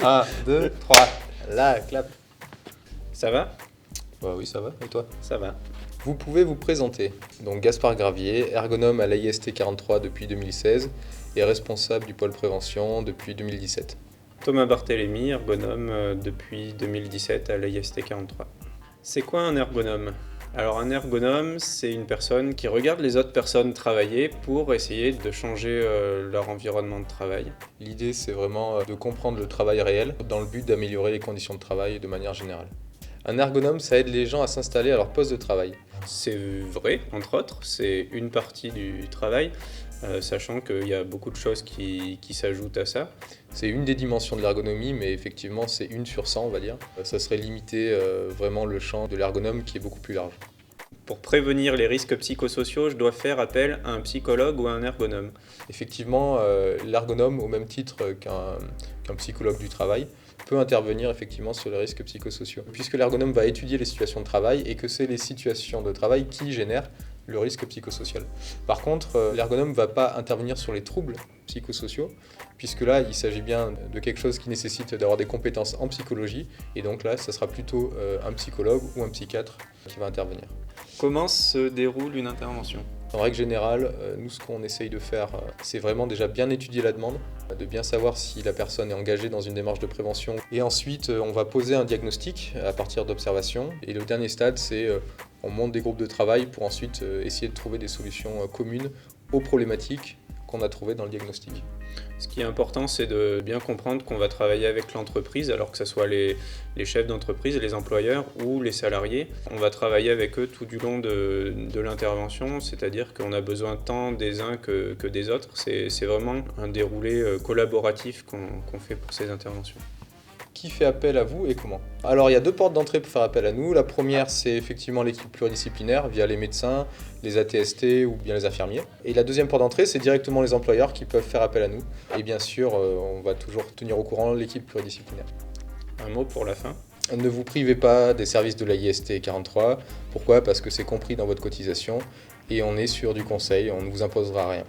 1, 2, 3. Là, clap. Ça va? Bah oui, ça va. Et toi? Ça va. Vous pouvez vous présenter. Donc Gaspard Gravier, ergonome à l'AIST 43 depuis 2016 et responsable du pôle prévention depuis 2017. Thomas Barthélémy, ergonome depuis 2017 à l'IST 43. C'est quoi un ergonome? Alors un ergonome, c'est une personne qui regarde les autres personnes travailler pour essayer de changer leur environnement de travail. L'idée, c'est vraiment de comprendre le travail réel dans le but d'améliorer les conditions de travail de manière générale. Un ergonome, ça aide les gens à s'installer à leur poste de travail. C'est vrai, entre autres, c'est une partie du travail, sachant qu'il y a beaucoup de choses qui s'ajoutent à ça. C'est une des dimensions de l'ergonomie, mais effectivement, c'est une sur 100, on va dire. Ça serait limiter vraiment le champ de l'ergonome qui est beaucoup plus large. Pour prévenir les risques psychosociaux, je dois faire appel à un psychologue ou à un ergonome. Effectivement, l'ergonome, au même titre qu'un psychologue du travail, peut intervenir effectivement sur les risques psychosociaux. Puisque l'ergonome va étudier les situations de travail et que c'est les situations de travail qui génèrent le risque psychosocial. Par contre, l'ergonome ne va pas intervenir sur les troubles psychosociaux, puisque là, il s'agit bien de quelque chose qui nécessite d'avoir des compétences en psychologie, et donc là, ça sera plutôt un psychologue ou un psychiatre qui va intervenir. Comment se déroule une intervention ? En règle générale, nous, ce qu'on essaye de faire, c'est vraiment déjà bien étudier la demande, de bien savoir si la personne est engagée dans une démarche de prévention. Et ensuite, on va poser un diagnostic à partir d'observations. Et le dernier stade, c'est on monte des groupes de travail pour ensuite essayer de trouver des solutions communes aux problématiques qu'on a trouvées dans le diagnostic. Ce qui est important, c'est de bien comprendre qu'on va travailler avec l'entreprise, alors que ce soit les chefs d'entreprise, les employeurs ou les salariés. On va travailler avec eux tout du long de l'intervention, c'est-à-dire qu'on a besoin tant des uns que des autres. C'est vraiment un déroulé collaboratif qu'on fait pour ces interventions. Qui fait appel à vous et comment? Alors il y a deux portes d'entrée pour faire appel à nous. La première, c'est effectivement l'équipe pluridisciplinaire via les médecins, les ATST ou bien les infirmiers. Et la deuxième porte d'entrée, c'est directement les employeurs qui peuvent faire appel à nous. Et bien sûr, on va toujours tenir au courant l'équipe pluridisciplinaire. Un mot pour la fin? Ne vous privez pas des services de l'AIST 43. Pourquoi? Parce que c'est compris dans votre cotisation et on est sur du conseil, on ne vous imposera rien.